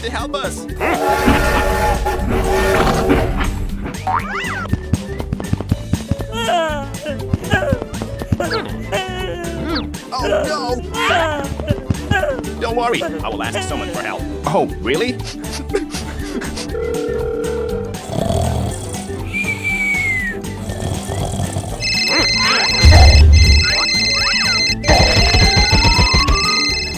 to help us. Oh no! Don't worry, I will ask someone for help. Oh, really?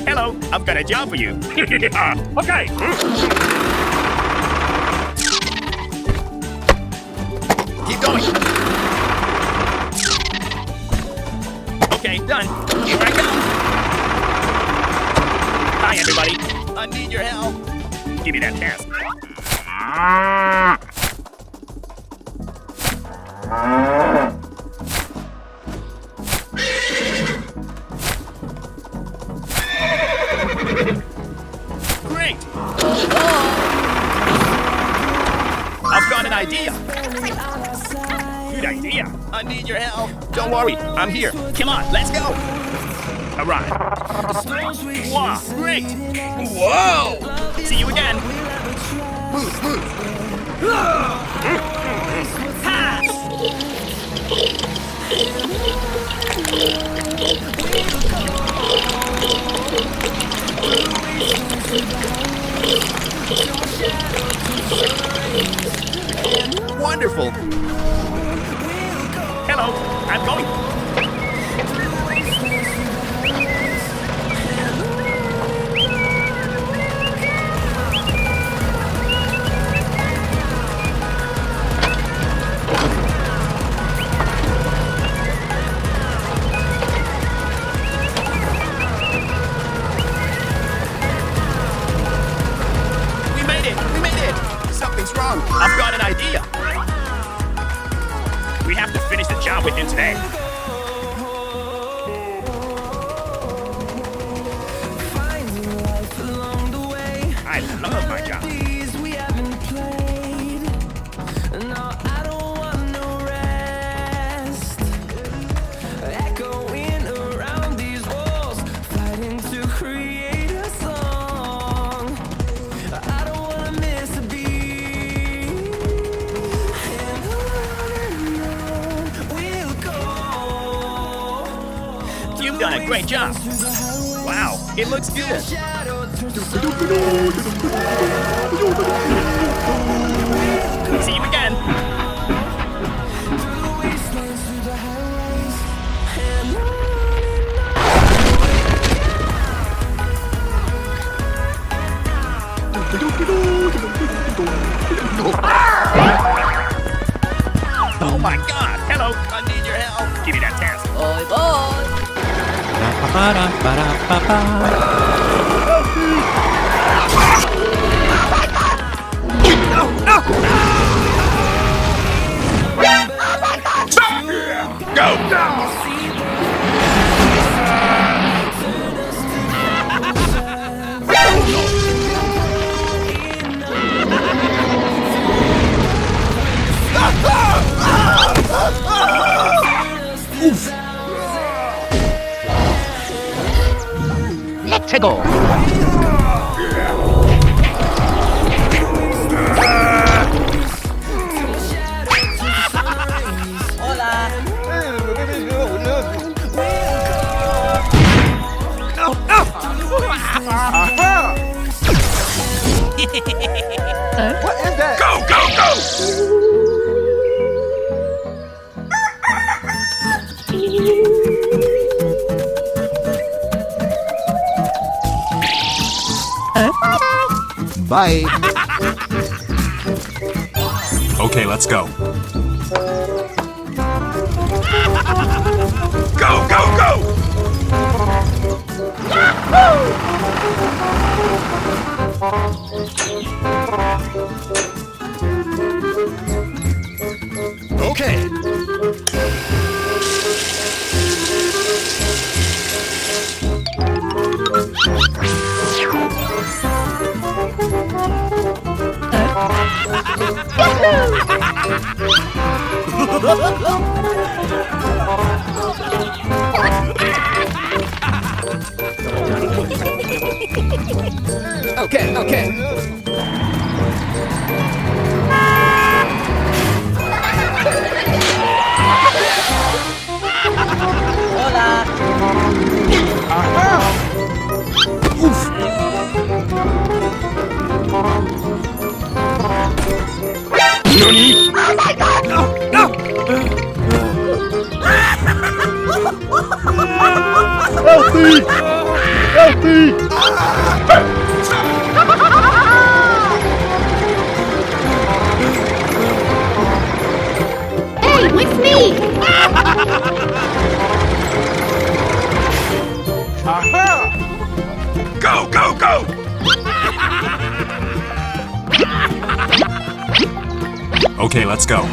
Hello, I've got a job for you. Okay. Keep going. Okay, done. Here I come. Hi, everybody. I need your help. Give me that task. Great. I've got an idea. Good idea. I need your help. Don't worry, I'm here. Come on, let's go. All right. Wow, great. Whoa. See you again. Ha! Wonderful. Hello. I'm going. We made it. Something's wrong. I've got an idea. We have to finish the job with him today. I love my job. You've done a great job. Wow, it looks good. See you again. Oh my God! Hello, I need your help. Give me that task. Boy, boy. Let's go. What is that? Go, go, go! Bye. Okay, let's go. Go, go, go! Okay. Okay, okay. Nani? Help me! Help me! Hey, with me! Go, go, go! Okay, let's go.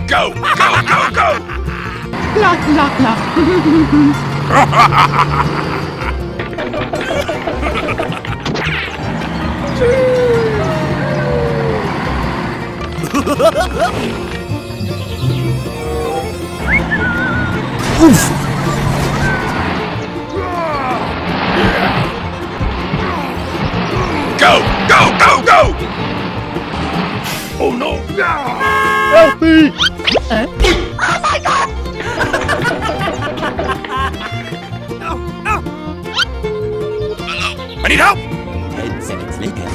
Go, go, go, go! Lock, lock, Go, go, go, go! Oh no! Help me! I need help! 10 seconds later.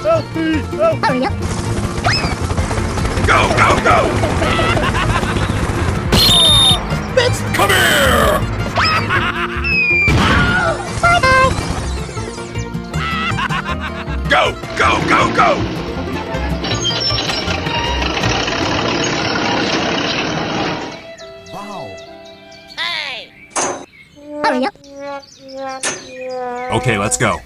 Help me! Help me! Hurry up. Go, go, go! Come here! Bye-bye. Go, go, go, go! Hurry up. Okay, let's go.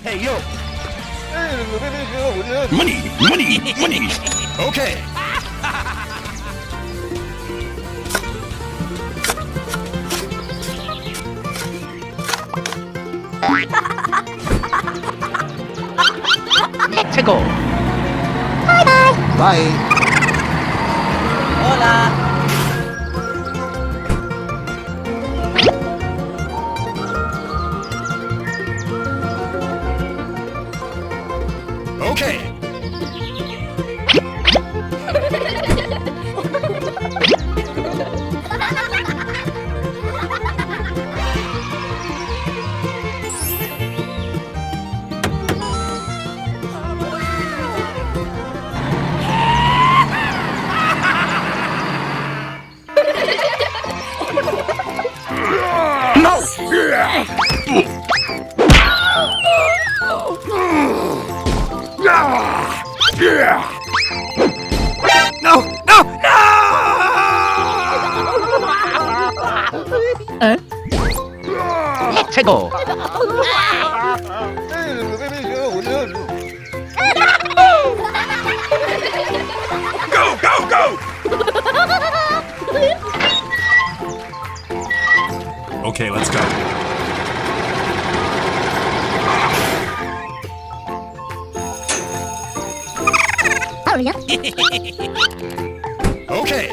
Hey, yo. Money, money, money! Okay. Let's go. Bye-bye. Bye. Okay. No, no, no! Let's go. Go, go, go! Okay, let's go. Hurry up. Okay.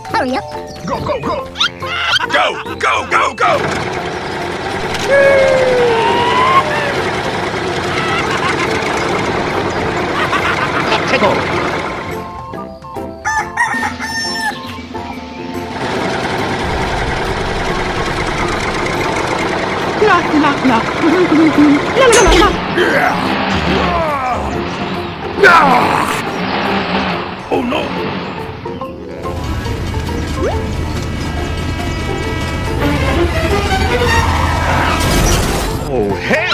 Hurry up. Go, go, go! Go, go, go, go! Let's go. Lock, lock, lock. La, la, la, la. Oh no! Oh, hey!